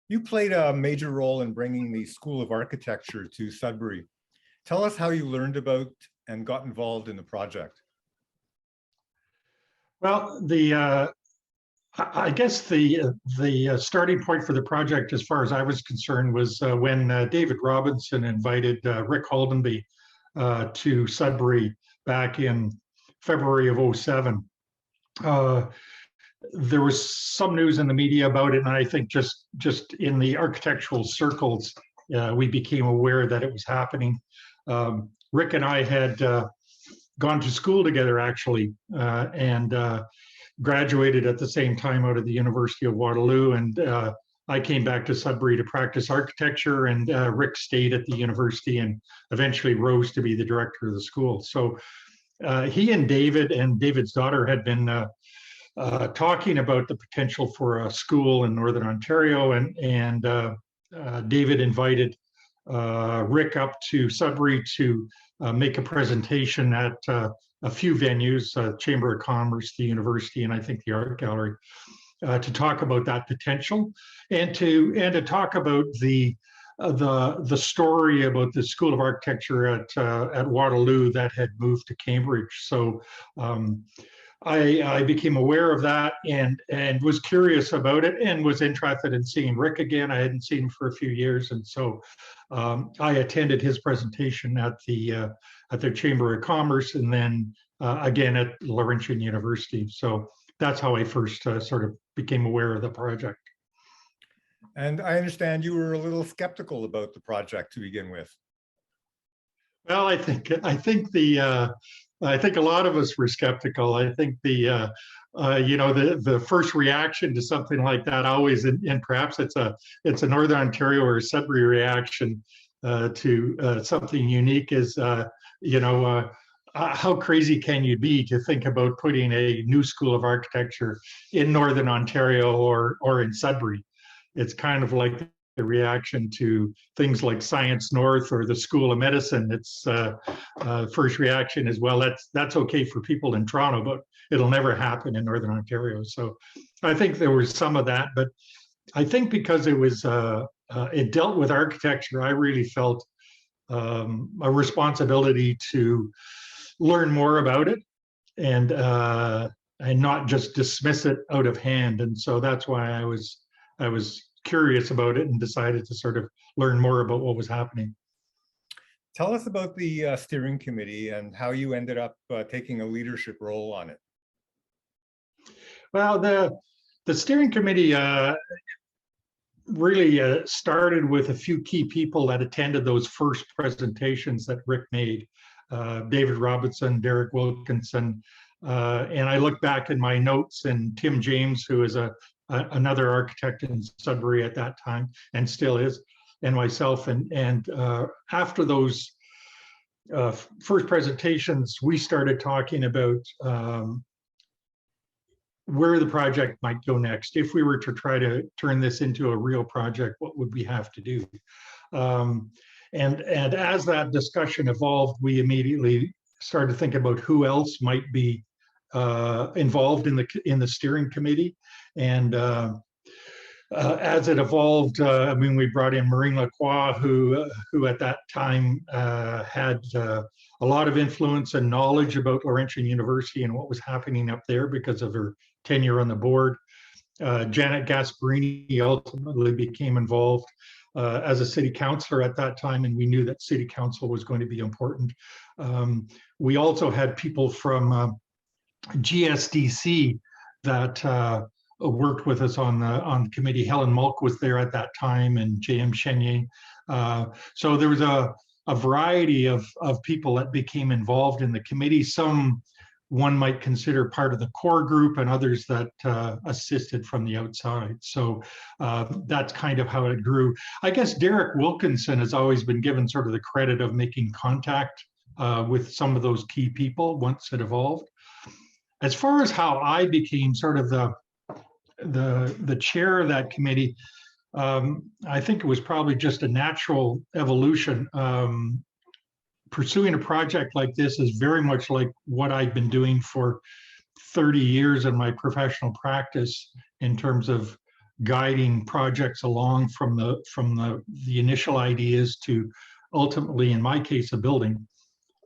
You played a major role in bringing the School of Architecture to Sudbury. Tell us how you learned about and got involved in the project. Well, I guess the starting point for the project, as far as I was concerned, was when David Robinson invited Rick Holdenby to Sudbury back in February of '07. There was some news in the media about it, and I think just in the architectural circles, we became aware that it was happening. Rick and I had gone to school together, actually, and graduated at the same time out of the University of Waterloo. And I came back to Sudbury to practice architecture, and Rick stayed at the university and eventually rose to be the director of the school. So he and David's daughter had been talking about the potential for a school in Northern Ontario, and David invited Rick up to Sudbury to make a presentation at a few venues, Chamber of Commerce, the university, and I think the Art Gallery, to talk about that potential and to talk about the story about the School of Architecture at Waterloo that had moved to Cambridge. So I became aware of that and was curious about it and was interested in seeing Rick again. I hadn't seen him for a few years, and so I attended his presentation at the Chamber of Commerce, and then again at Laurentian University. So that's how I first sort of became aware of the project. And I understand you were a little skeptical about the project to begin with. Well, I think a lot of us were skeptical. I think the first reaction to something like that always, and perhaps it's a Northern Ontario or Sudbury reaction to something unique, is how crazy can you be to think about putting a new School of Architecture in Northern Ontario or in Sudbury? It's kind of like the reaction to things like Science North or the School of Medicine. It's first reaction is, well, that's okay for people in Toronto, but it'll never happen in Northern Ontario. So I think there was some of that, but I think because it was it dealt with architecture, I really felt a responsibility to learn more about it and not just dismiss it out of hand. And so that's why I was curious about it and decided to sort of learn more about what was happening. Tell us about the steering committee and how you ended up taking a leadership role on it. Well, the steering committee really started with a few key people that attended those first presentations that Rick made. David Robinson, Derek Wilkinson, and I look back in my notes, and Tim James, who is another architect in Sudbury at that time and still is, and myself. And after those first presentations, we started talking about where the project might go next. If we were to try to turn this into a real project, what would we have to do? And as that discussion evolved, we immediately started thinking about who else might be involved in the steering committee. And as it evolved, we brought in Maureen Lacroix, who at that time had a lot of influence and knowledge about Laurentian University and what was happening up there because of her tenure on the board. Janet Gasparini ultimately became involved as a city councillor at that time, and we knew that city council was going to be important. We also had people from GSDC that worked with us on the committee. Helen Mulk was there at that time, and J.M. Chenier. So there was a variety of people that became involved in the committee. Some one might consider part of the core group, and others that assisted from the outside. So that's kind of how it grew. I guess Derek Wilkinson has always been given sort of the credit of making contact with some of those key people once it evolved. As far as how I became sort of the chair of that committee, I think it was probably just a natural evolution. Pursuing a project like this is very much like what I've been doing for 30 years in my professional practice in terms of guiding projects along from the initial ideas to ultimately, in my case, a building.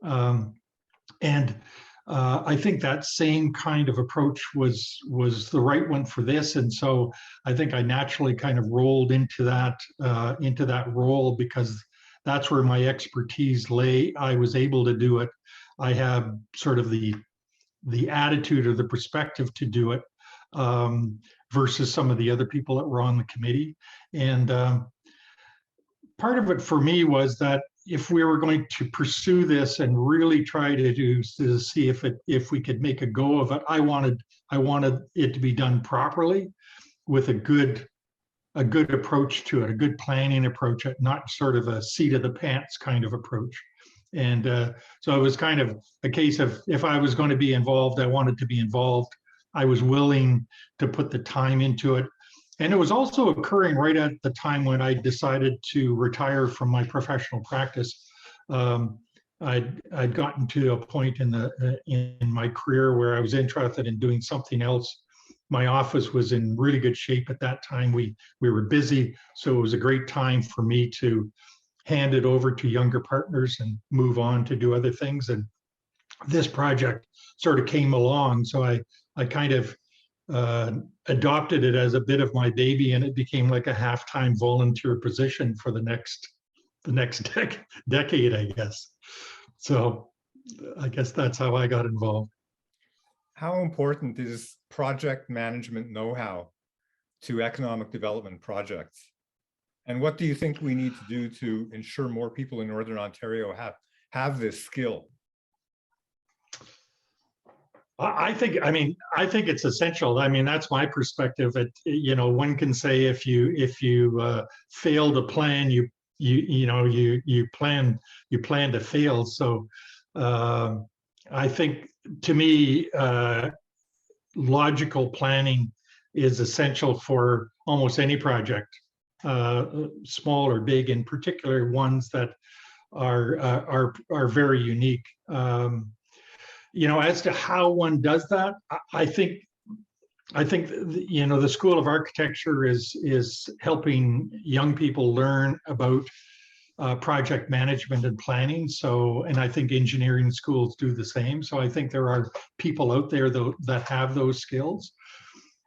And I think that same kind of approach was the right one for this, and so I think I naturally kind of rolled into that role because that's where my expertise lay. I was able to do it. I have sort of the attitude or the perspective to do it, versus some of the other people that were on the committee. And part of it for me was that if we were going to pursue this and really try to see if we could make a go of it, I wanted it to be done properly with a good approach to it, a good planning approach, not sort of a seat of the pants kind of approach. And so it was kind of a case of, if I was going to be involved, I wanted to be involved. I was willing to put the time into it. And it was also occurring right at the time when I decided to retire from my professional practice. I'd gotten to a point in my career where I was interested in doing something else. My office was in really good shape at that time. We were busy, so it was a great time for me to hand it over to younger partners and move on to do other things. And this project sort of came along, so I kind of adopted it as a bit of my baby, and it became like a half-time volunteer position for the next decade, I guess. So I guess that's how I got involved. How important is project management know-how to economic development projects? And what do you think we need to do to ensure more people in Northern Ontario have this skill? I think it's essential. I mean, that's my perspective. One can say if you fail to plan, you plan to fail. So I think, to me, logical planning is essential for almost any project, small or big, in particular ones that are very unique. As to how one does that, I think the School of Architecture is helping young people learn about project management and planning. So, and I think engineering schools do the same. So I think there are people out there that have those skills.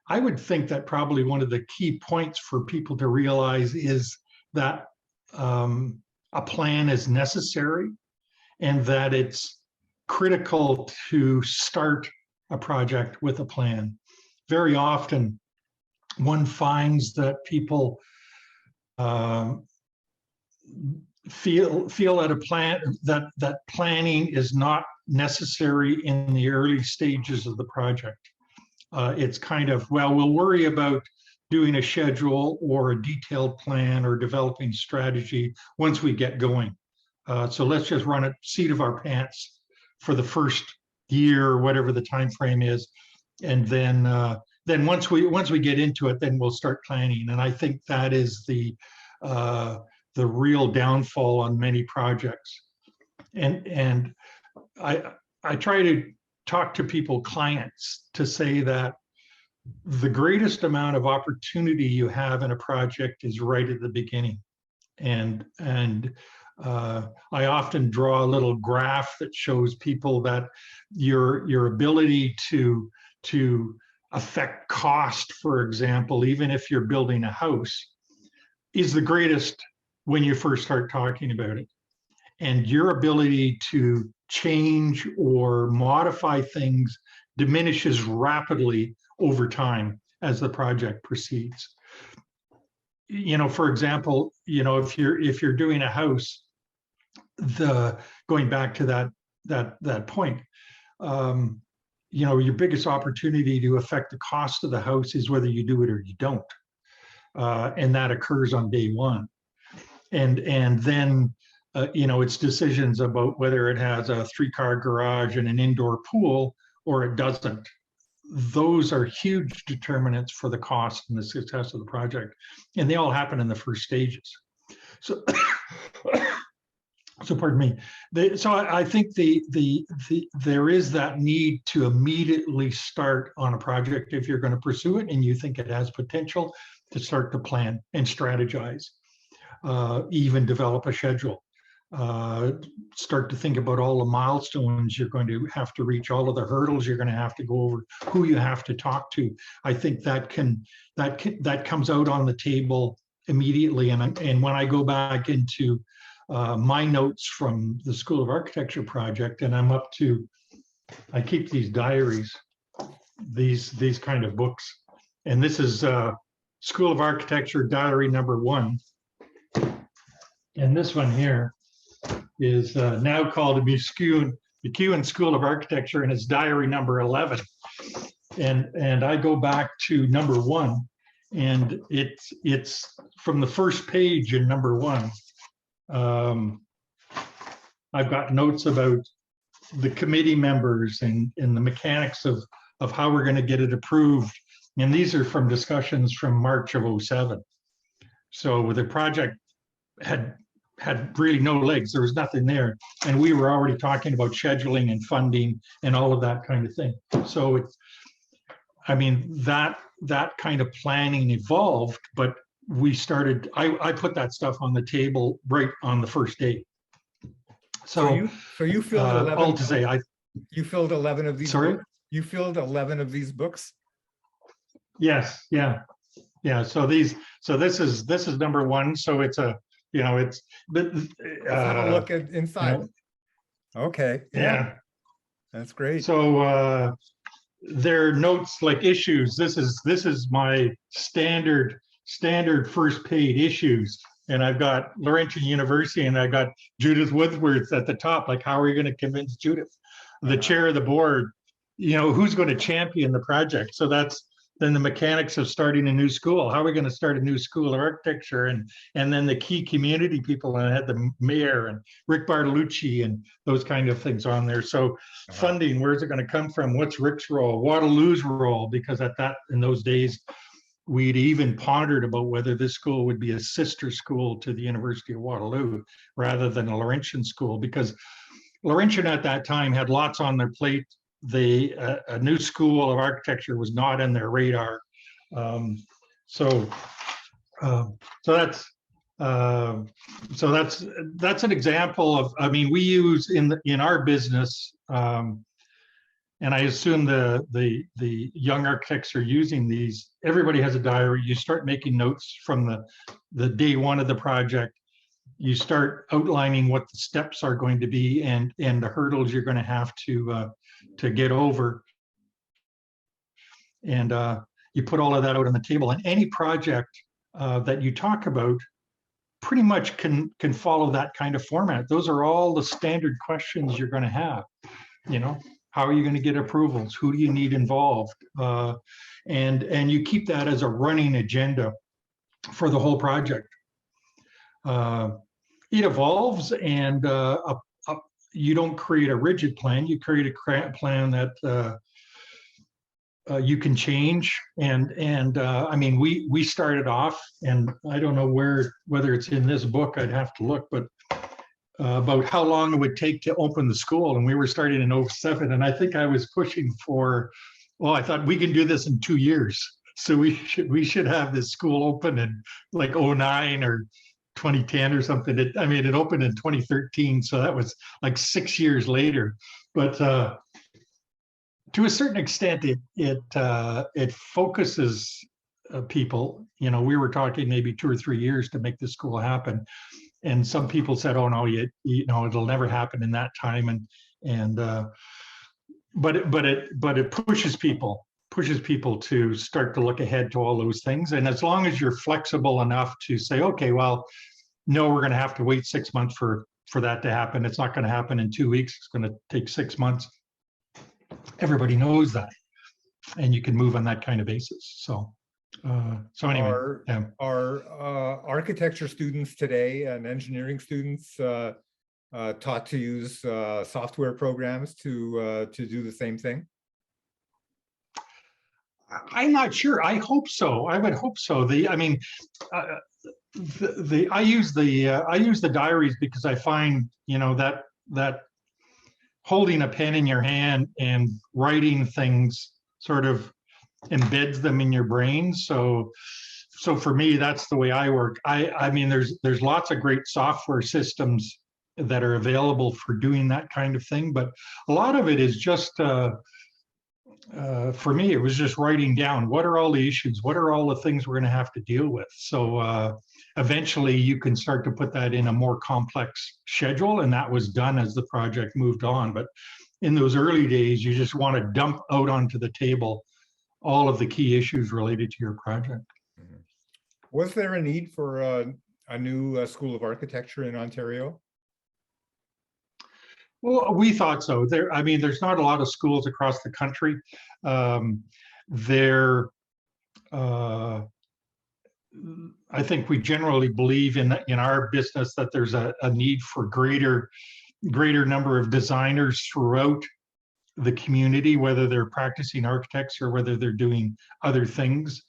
I would think that probably one of the key points for people to realize is that a plan is necessary, and that it's critical to start a project with a plan. Very often, one finds that people feel that planning is not necessary in the early stages of the project. It's kind of, well, we'll worry about doing a schedule or a detailed plan or developing strategy once we get going. So let's just run a seat of our pants for the first year or whatever the time frame is, and then once we get into it, then we'll start planning. And I think that is the real downfall on many projects. And I try to talk to people, clients, to say that the greatest amount of opportunity you have in a project is right at the beginning. And I often draw a little graph that shows people that your ability to affect cost, for example, even if you're building a house, is the greatest when you first start talking about it. And your ability to change or modify things diminishes rapidly over time as the project proceeds. For example, if you're doing a house, going back to that point, your biggest opportunity to affect the cost of the house is whether you do it or you don't, and that occurs on day one. And then it's decisions about whether it has a 3-car garage and an indoor pool or it doesn't. Those are huge determinants for the cost and the success of the project, and they all happen in the first stages. So pardon me. So I think there is that need to immediately start on a project if you're going to pursue it and you think it has potential. to start to plan and strategize, even develop a schedule. Start to think about all the milestones you're going to have to reach, all of the hurdles you're going to have to go over, who you have to talk to. I think that comes out on the table immediately. And when I go back into my notes from the School of Architecture project, and I'm up to, I keep these diaries, these kind of books, and this is School of Architecture diary #1, and this one here is now called the McEwen School of Architecture, and it's diary #11. And I go back to #1, and it's from the first page in #1. I've got notes about the committee members and the mechanics of how we're going to get it approved. And these are from discussions from March of '07. So the project had really no legs. There was nothing there. And we were already talking about scheduling and funding and all of that kind of thing. So it's, I mean, that kind of planning evolved, but we started, I put that stuff on the table right on the first day. So you filled 11. All to say, you filled 11 of these. Sorry? Books? You filled 11 of these books? Yes, yeah. So this is #1. So it's a, it's, but Let's have a look at inside. Okay. Yeah. That's great. So there are notes like issues. This is my standard first page issues. And I've got Laurentian University, and I've got Judith Woodworth at the top. Like, how are you going to convince Judith? The chair of the board, who's going to champion the project? So that's then the mechanics of starting a new school. How are we going to start a new school of architecture? And then the key community people, and I had the mayor and Rick Bartolucci and those kind of things on there. So funding, where's it going to come from? What's Rick's role? Waterloo's role? Because in those days, we'd even pondered about whether this school would be a sister school to the University of Waterloo rather than a Laurentian school, because Laurentian at that time had lots on their plate. A new school of architecture was not in their radar. So that's an example of, I mean, we use in our business, and I assume the young architects are using these. Everybody has a diary. You start making notes from the day one of the project. You start outlining what the steps are going to be and the hurdles you're going to have to get over. And you put all of that out on the table. And any project that you talk about pretty much can follow that kind of format. Those are all the standard questions you're going to have. How are you going to get approvals? Who do you need involved? And you keep that as a running agenda for the whole project. It evolves, and you don't create a rigid plan. You create a plan that you can change. And I mean, we started off, and I don't know whether it's in this book. I'd have to look, but about how long it would take to open the school. And we were starting in '07, and I think I was pushing for, I thought we can do this in 2 years. So we should have this school open in like '09 or 2010 or something. It opened in 2013, so that was like 6 years later. But to a certain extent, it focuses people. We were talking maybe 2 or 3 years to make this school happen. And some people said, "Oh no, it'll never happen in that time." But it pushes people to start to look ahead to all those things. And as long as you're flexible enough to say, "Okay, well, no, we're going to have to wait 6 months for that to happen. It's not going to happen in 2 weeks. It's going to take 6 months." Everybody knows that, and you can move on that kind of basis. So anyway, are architecture students today and engineering students taught to use software programs to do the same thing? I'm not sure. I hope so. I would hope so. I use the diaries because I find that holding a pen in your hand and writing things sort of embeds them in your brain. So so for me, that's the way I work. I mean, there's lots of great software systems that are available for doing that kind of thing, but a lot of it is just for me, it was just writing down what are all the issues, what are all the things we're going to have to deal with. So eventually, you can start to put that in a more complex schedule, and that was done as the project moved on. But in those early days, you just want to dump out onto the table all of the key issues related to your project. Mhm. Was there a need for a new School of Architecture in Ontario? Well, we thought so. I mean, there's not a lot of schools across the country. There, I think we generally believe in our business that there's a need for greater number of designers throughout the community, whether they're practicing architects or whether they're doing other things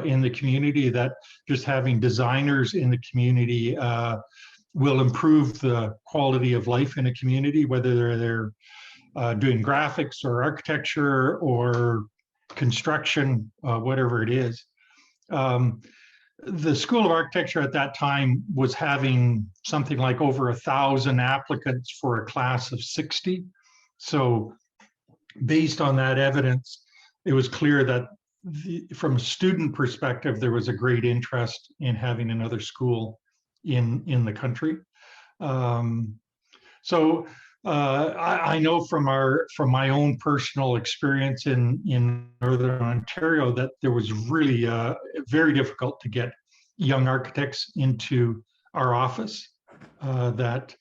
in the community. That just having designers in the community will improve the quality of life in a community, whether they're doing graphics or architecture or construction, whatever it is. The School of Architecture at that time was having something like over 1,000 applicants for a class of 60. So based on that evidence, it was clear that from a student perspective, there was a great interest in having another school in the country. I know from my own personal experience in Northern Ontario that there was really very difficult to get young architects into our office. The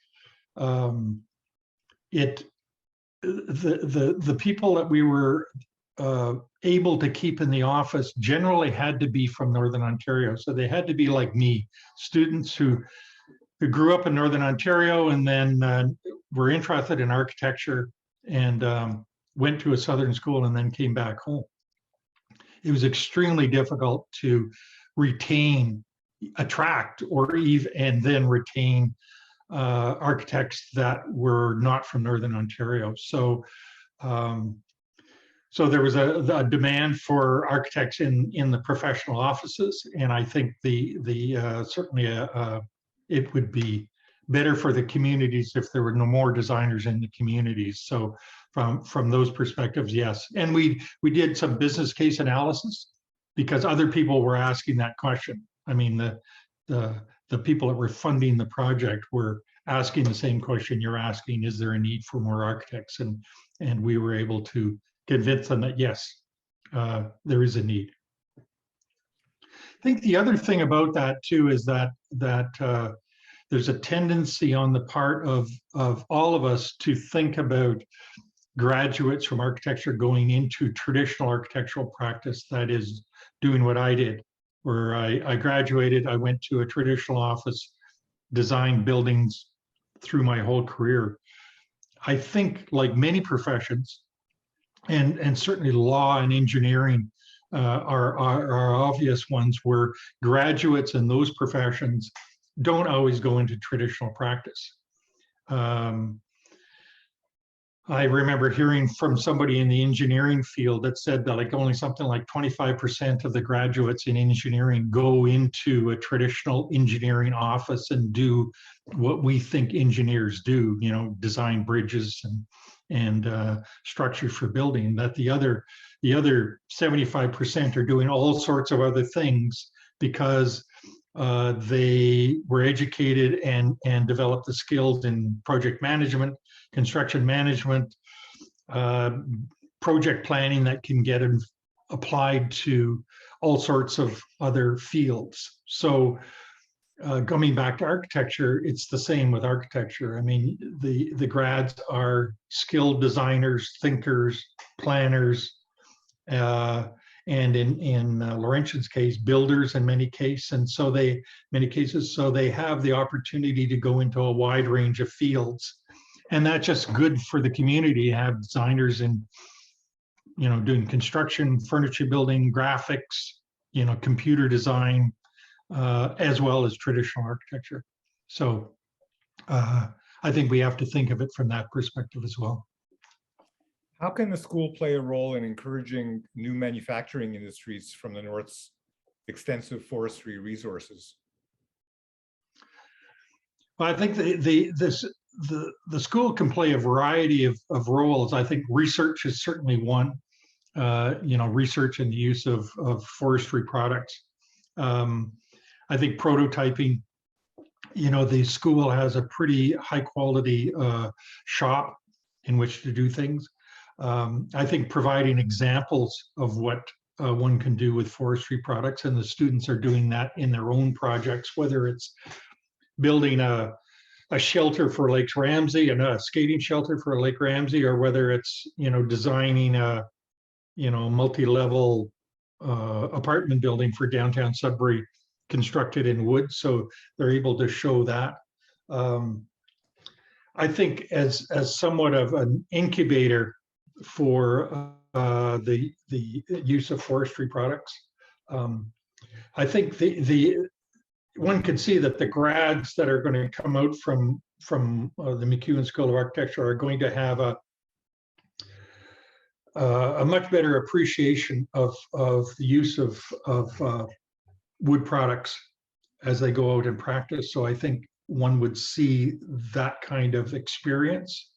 people that we were able to keep in the office generally had to be from Northern Ontario, so they had to be like me, students who grew up in Northern Ontario and then were interested in architecture and went to a Southern school and then came back home. It was extremely difficult to attract, or even and then retain architects that were not from Northern Ontario. So there was a demand for architects in the professional offices, and I think certainly it would be better for the communities if there were no more designers in the communities. So from those perspectives, yes. And we did some business case analysis because other people were asking that question. I mean, the people that were funding the project were asking the same question you're asking: is there a need for more architects? And we were able to convince them that yes, there is a need. I think the other thing about that too is that there's a tendency on the part of all of us to think about graduates from architecture going into traditional architectural practice, that is doing what I did, where I graduated, I went to a traditional office, designed buildings through my whole career. I think, like many professions, and certainly law and engineering are obvious ones, where graduates in those professions don't always go into traditional practice. I remember hearing from somebody in the engineering field that said that like only something like 25% of the graduates in engineering go into a traditional engineering office and do what we think engineers do, you know, design bridges and structures for building. That the other 75% are doing all sorts of other things because they were educated and developed the skills in project management, construction management, project planning that can get applied to all sorts of other fields. So coming back to architecture, it's the same with architecture. I mean, the grads are skilled designers, thinkers, planners, and in Laurentian's case, builders in many cases, and so they have the opportunity to go into a wide range of fields, and that's just good for the community to have designers in, you know, doing construction, furniture building, graphics, you know, computer design, as well as traditional architecture. So I think we have to think of it from that perspective as well. How can the school play a role in encouraging new manufacturing industries from the North's extensive forestry resources? Well, I think the school can play a variety of roles. I think research is certainly one. Research in the use of forestry products. I think prototyping. The school has a pretty high quality shop in which to do things. I think providing examples of what one can do with forestry products, and the students are doing that in their own projects, whether it's building a shelter for Lake Ramsey and a skating shelter for Lake Ramsey, or whether it's, designing a, multi-level apartment building for downtown Sudbury constructed in wood. So they're able to show that. I think as somewhat of an incubator for the use of forestry products, I think the one can see that the grads that are going to come out from the MacEwan School of Architecture are going to have a much better appreciation of the use of wood products as they go out and practice. So I think one would see that kind of experience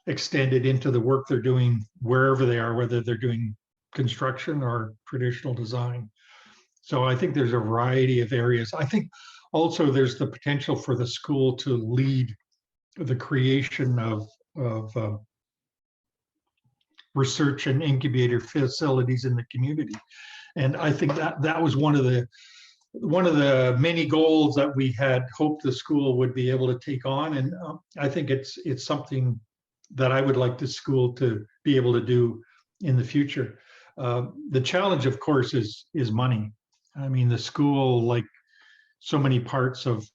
extended into the work they're doing wherever they are, whether they're doing construction or traditional design. So I think there's a variety of areas. I think also there's the potential for the school to lead the creation of research and incubator facilities in the community. And I think that was one of the many goals that we had hoped the school would be able to take on. And I think it's something that I would like the school to be able to do in the future. The challenge, of course, is money. I mean, the school, like so many parts of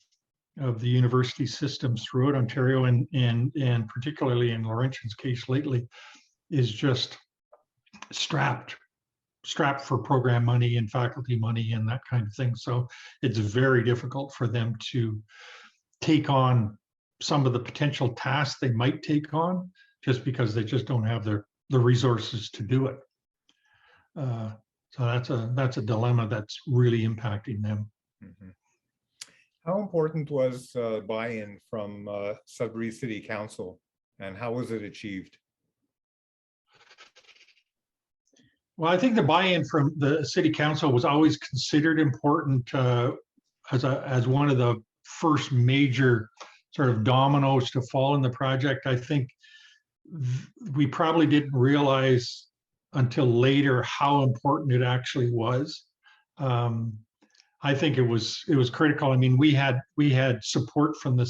the university systems throughout Ontario, and particularly in Laurentian's case lately, is just strapped for program money and faculty money and that kind of thing. So it's very difficult for them to take on some of the potential tasks they might take on, just because they just don't have the resources to do it. So that's a dilemma that's really impacting them. Mm-hmm. How important was buy-in from Sudbury City Council, and how was it achieved? Well, I think the buy-in from the city council was always considered important as one of the first major sort of dominoes to fall in the project. I think we probably didn't realize until later how important it actually was. I think it was critical. I mean, we had support from the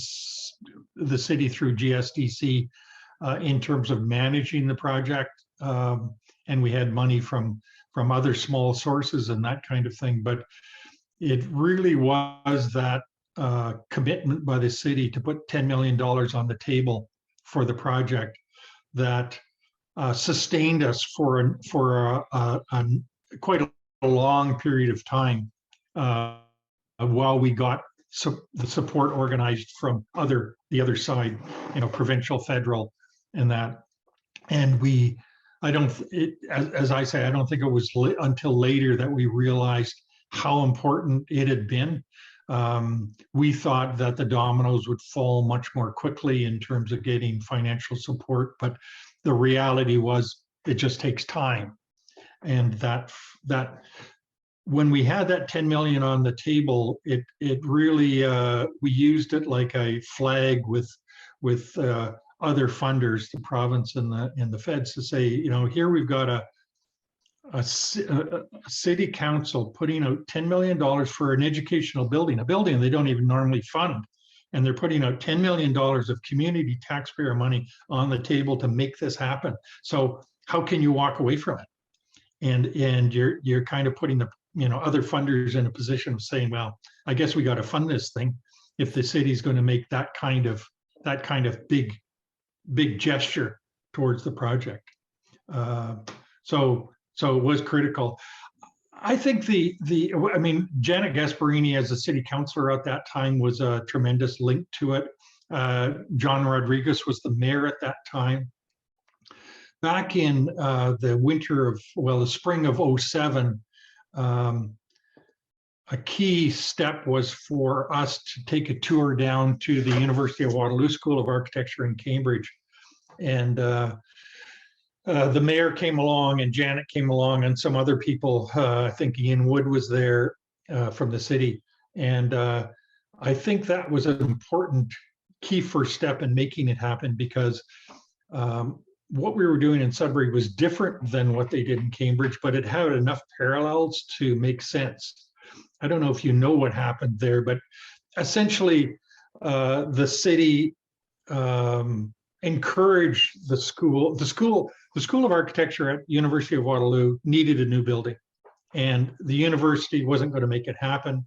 city through GSDC in terms of managing the project. And we had money from other small sources and that kind of thing. But it really was that commitment by the city to put $10 million on the table for the project that sustained us for quite a long period of time while we got the support organized from the other side, provincial, federal, and that. And as I say, I don't think it was until later that we realized how important it had been. We thought that the dominoes would fall much more quickly in terms of getting financial support, but the reality was it just takes time. And that when we had that 10 million on the table, it really we used it like a flag with other funders, the province and the feds, to say, here we've got a city council putting out $10 million for an educational building, a building they don't even normally fund. And they're putting out $10 million of community taxpayer money on the table to make this happen. So how can you walk away from it? And you're kind of putting the other funders in a position of saying, well, I guess we got to fund this thing if the city's going to make that kind of big gesture towards the project. So it was critical. I think Janet Gasparini as a city councilor at that time was a tremendous link to it. John Rodriguez was the mayor at that time. Back in the spring of 2007, a key step was for us to take a tour down to the University of Waterloo School of Architecture in Cambridge. And the mayor came along and Janet came along and some other people. I think Ian Wood was there from the city. And I think that was an important key first step in making it happen, because what we were doing in Sudbury was different than what they did in Cambridge, but it had enough parallels to make sense. I don't know if you know what happened there, but essentially the city encouraged the school of Architecture at University of Waterloo needed a new building, and the university wasn't going to make it happen.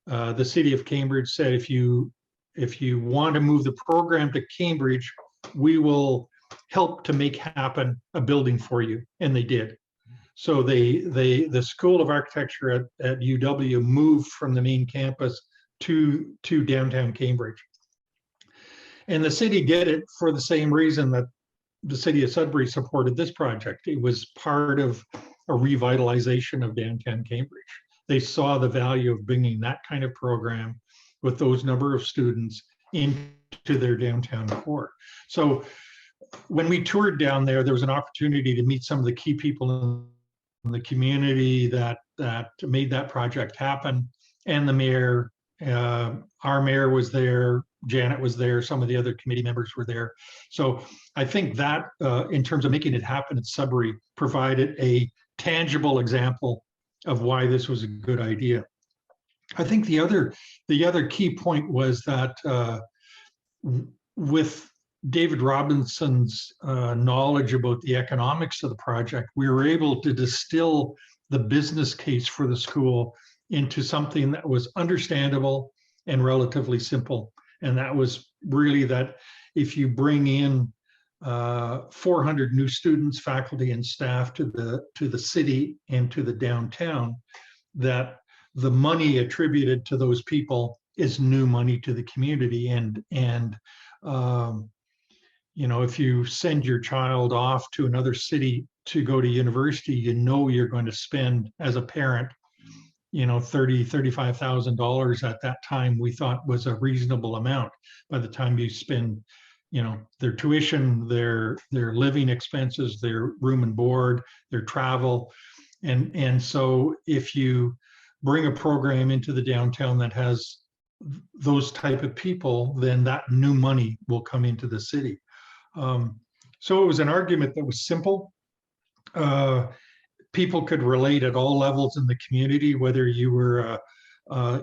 The city of Cambridge said, if you want to move the program to Cambridge, we will help to make happen a building for you, and they did. So the School of Architecture at UW moved from the main campus to downtown Cambridge. And the city did it for the same reason that the city of Sudbury supported this project. It was part of a revitalization of downtown Cambridge. They saw the value of bringing that kind of program with those number of students into their downtown core. So when we toured down there, there was an opportunity to meet some of the key people in the community that made that project happen. And the mayor, our mayor was there, Janet was there, some of the other committee members were there. So I think that in terms of making it happen at Sudbury provided a tangible example of why this was a good idea. I think the other key point was that with David Robinson's knowledge about the economics of the project, we were able to distill the business case for the school into something that was understandable and relatively simple. And that was really that if you bring in 400 new students, faculty, and staff to the city and to the downtown, that the money attributed to those people is new money to the community. And you know, if you send your child off to another city to go to university, you know you're going to spend, as a parent, you know, $35,000 at that time we thought was a reasonable amount. By the time you spend, you know, their tuition, their living expenses, their room and board, their travel. And so if you bring a program into the downtown that has those type of people, then that new money will come into the city. So it was an argument that was simple. People could relate at all levels in the community, whether you were,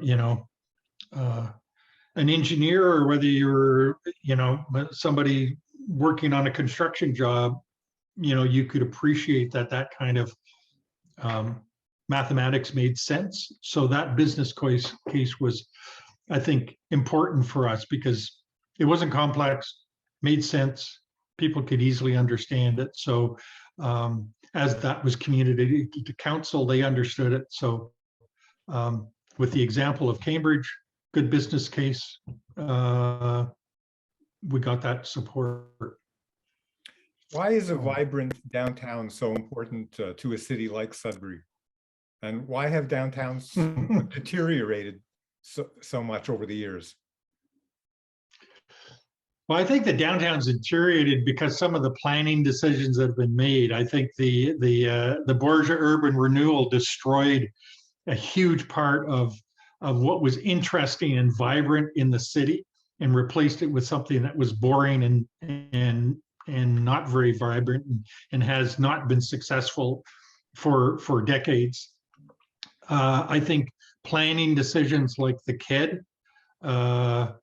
you know, an engineer, or whether you were, you know, somebody working on a construction job. You know, you could appreciate that kind of mathematics made sense. So that business case was, I think, important for us because it wasn't complex, made sense, people could easily understand it. So as that was communicated to council, they understood it. So with the example of Cambridge, good business case, we got that support. Why is a vibrant downtown so important to a city like Sudbury? And why have downtowns deteriorated so much over the years? Well, I think the downtown's deteriorated because some of the planning decisions that have been made. I think the Borgia urban renewal destroyed a huge part of what was interesting and vibrant in the city, and replaced it with something that was boring and not very vibrant, and has not been successful for decades. I think planning decisions like the KED have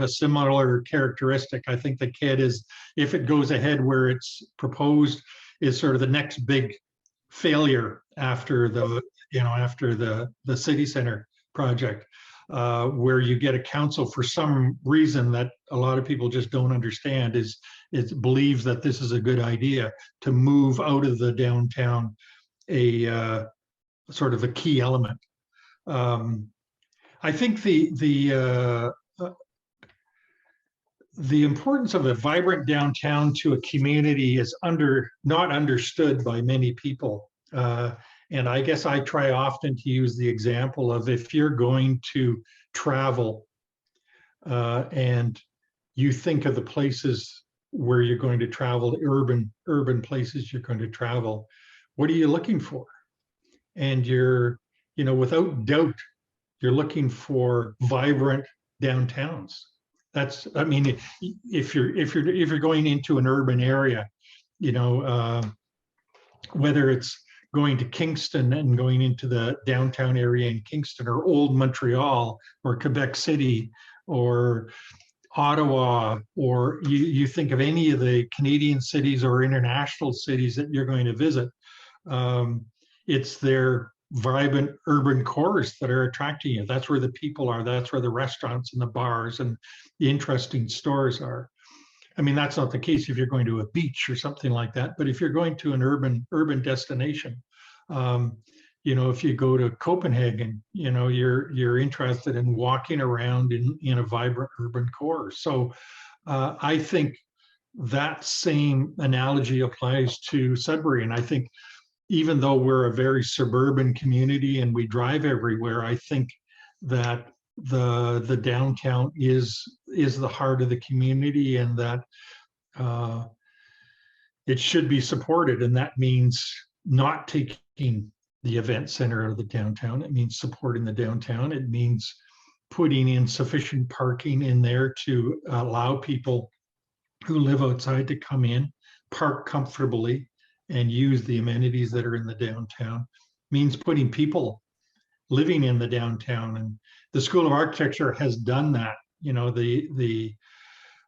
a similar characteristic. I think the KED is, if it goes ahead where it's proposed, is sort of the next big failure after the city center project, where you get a council for some reason that a lot of people just don't understand, it believes that this is a good idea to move out of the downtown a sort of a key element. I think the importance of a vibrant downtown to a community is not understood by many people. Uh, and I guess I try often to use the example of if you're going to travel and you think of the places where you're going to travel, urban places you're going to travel, what are you looking for? And without doubt, you're looking for vibrant downtowns. That's, I mean, if you're going into an urban area, you know, whether it's going to Kingston and going into the downtown area in Kingston, or Old Montreal, or Quebec City, or Ottawa, or you think of any of the Canadian cities or international cities that you're going to visit, it's their vibrant urban cores that are attracting you. That's where the people are. That's where the restaurants and the bars and the interesting stores are. I mean, that's not the case if you're going to a beach or something like that. But if you're going to an urban destination, if you go to Copenhagen, you're interested in walking around in a vibrant urban core. So I think that same analogy applies to Sudbury. And I think even though we're a very suburban community and we drive everywhere, I think that the downtown is the heart of the community, and that it should be supported. And that means not taking the event center out of the downtown. It means supporting the downtown. It means putting in sufficient parking in there to allow people who live outside to come in, park comfortably, and use the amenities that are in the downtown. It means putting people living in the downtown. And the School of Architecture has done that.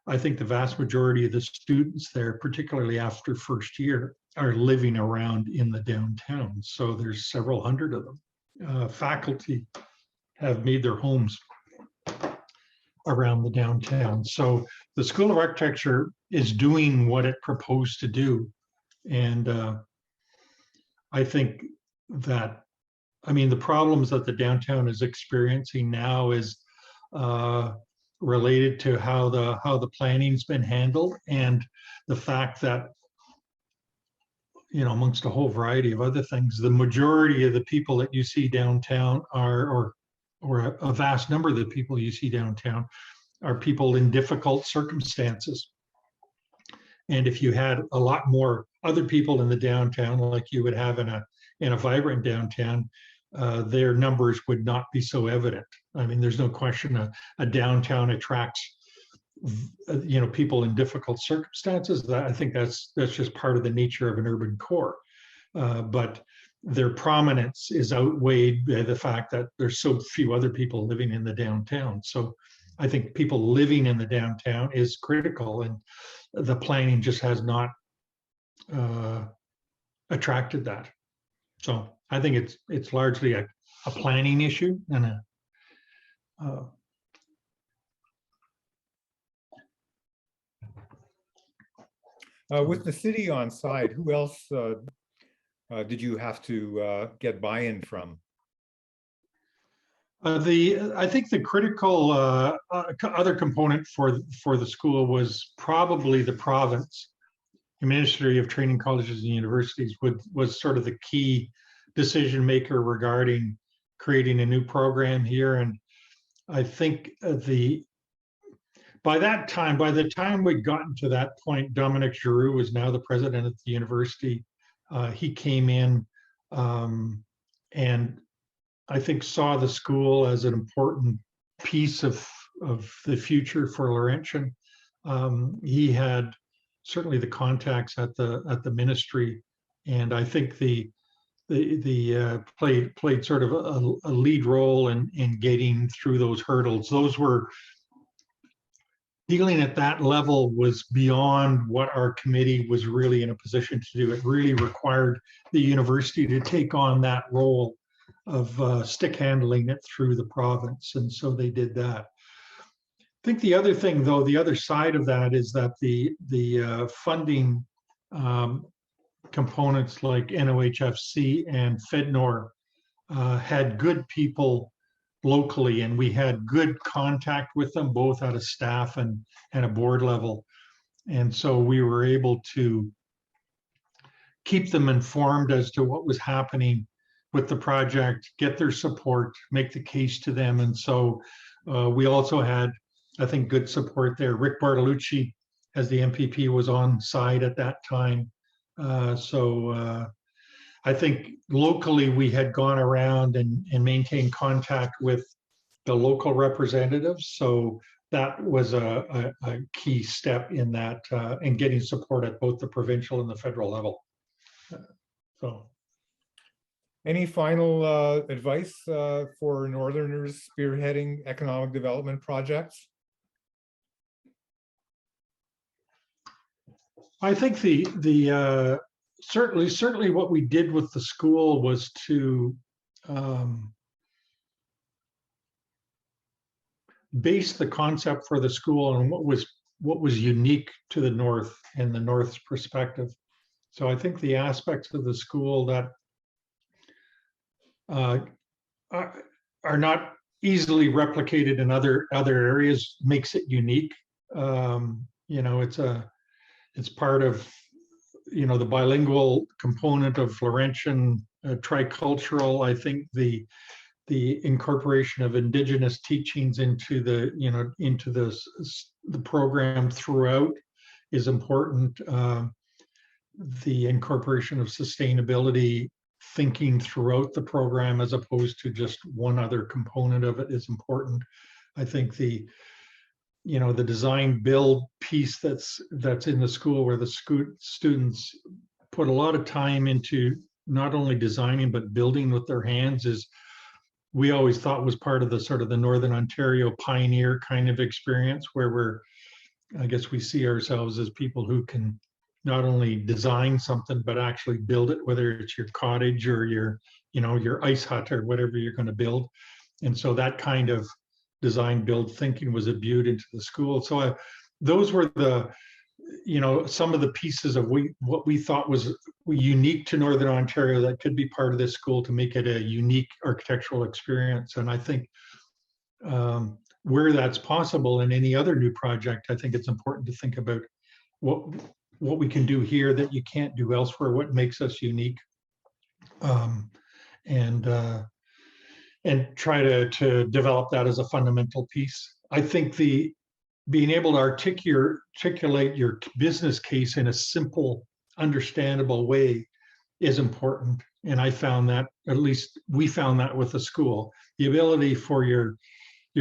I think the vast majority of the students there, particularly after first year, are living around in the downtown. So there's several hundred of them. Faculty have made their homes around the downtown. So the School of Architecture is doing what it proposed to do. And I think that, the problems that the downtown is experiencing now is related to how the planning's been handled, and the fact that, amongst a whole variety of other things, the majority of the people that you see downtown or a vast number of the people you see downtown are people in difficult circumstances. And if you had a lot more other people in the downtown, like you would have in a vibrant downtown, their numbers would not be so evident. There's no question a downtown attracts, people in difficult circumstances. I think that's just part of the nature of an urban core. But their prominence is outweighed by the fact that there's so few other people living in the downtown. So I think people living in the downtown is critical, and the planning just has not attracted that. So I think it's largely a planning issue and with the city on side, who else did you have to get buy-in from? I think the critical other component for the school was probably the province. The Ministry of Training, Colleges and Universities was sort of the key decision maker regarding creating a new program here. And I think by the time we'd gotten to that point, Dominic Giroux was now the president of the university. He came in and I think saw the school as an important piece of the future for Laurentian. He had certainly the contacts at the ministry, and I think the played sort of a lead role in getting through those hurdles. Those were dealing at that level was beyond what our committee was really in a position to do. It really required the university to take on that role of stick handling it through the province, and so they did that. I think the other thing, though, the other side of that is that the funding components like NOHFC and FedNor had good people locally, and we had good contact with them both at a staff and a board level. And so we were able to keep them informed as to what was happening with the project, get their support, make the case to them. And so we also had, I think, good support there. Rick Bartolucci, as the MPP, was on side at that time. I think locally we had gone around and maintained contact with the local representatives. So that was a key step in that, in getting support at both the provincial and the federal level. So. Any final advice for Northerners spearheading economic development projects? I think certainly what we did with the school was to base the concept for the school on what was unique to the North and the North's perspective. So I think the aspects of the school that are not easily replicated in other areas makes it unique. You know, it's part of, you know, the bilingual component of Laurentian, tricultural. I think the incorporation of Indigenous teachings into the, you know, into the program throughout is important. The incorporation of sustainability thinking throughout the program as opposed to just one other component of it is important. I think the, you know, the design build piece that's in the school, where the students put a lot of time into not only designing but building with their hands, is we always thought was part of the sort of the Northern Ontario pioneer kind of experience, where I guess we see ourselves as people who can not only design something but actually build it, whether it's your cottage or your, you know, your ice hut or whatever you're going to build. And so that kind of design build thinking was imbued into the school. So those were the, you know, some of the pieces of what we thought was unique to Northern Ontario that could be part of this school to make it a unique architectural experience. And I think where that's possible in any other new project, I think it's important to think about what we can do here that you can't do elsewhere, what makes us unique, and try to develop that as a fundamental piece. I think being able to articulate your business case in a simple, understandable way is important. And I found that, at least we found that with the school, the ability for your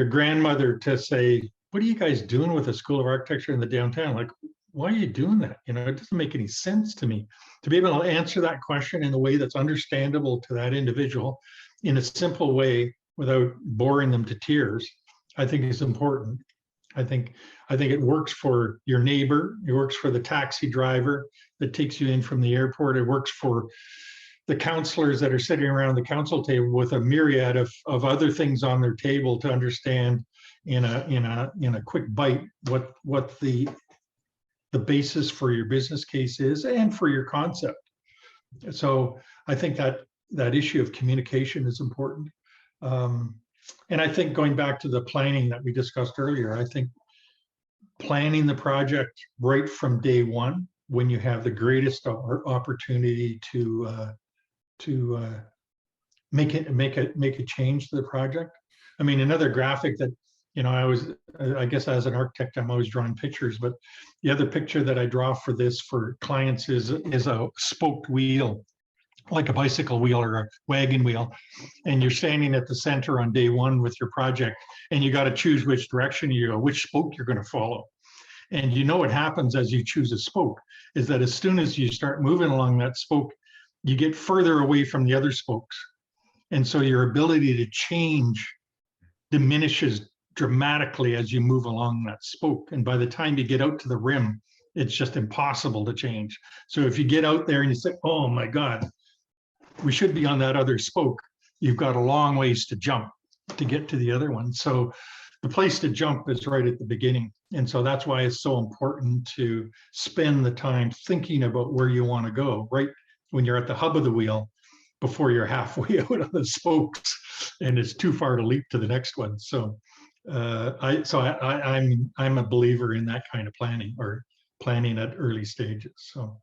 grandmother to say, what are you guys doing with the School of Architecture in the downtown? Like, why are you doing that? You know, it doesn't make any sense to me. To be able to answer that question in a way that's understandable to that individual in a simple way without boring them to tears, I think is important. I think it works for your neighbor. It works for the taxi driver that takes you in from the airport. It works for the counselors that are sitting around the council table with a myriad of other things on their table to understand in a quick bite what the basis for your business case is and for your concept. So I think that issue of communication is important. And I think going back to the planning that we discussed earlier, I think planning the project right from day one, when you have the greatest opportunity to make a change to the project. I mean, another graphic that, you know, I guess as an architect, I'm always drawing pictures, but the other picture that I draw for this for clients is a spoked wheel, like a bicycle wheel or a wagon wheel. And you're standing at the center on day one with your project, and you got to choose which direction you go, which spoke you're going to follow. And you know what happens as you choose a spoke is that as soon as you start moving along that spoke, you get further away from the other spokes. And so your ability to change diminishes dramatically as you move along that spoke. And by the time you get out to the rim, it's just impossible to change. So if you get out there and you say, oh my God, we should be on that other spoke, you've got a long ways to jump to get to the other one. So the place to jump is right at the beginning. And so that's why it's so important to spend the time thinking about where you want to go, right when you're at the hub of the wheel, before you're halfway out of the spokes and it's too far to leap to the next one. So I'm a believer in that kind of planning, or planning at early stages. So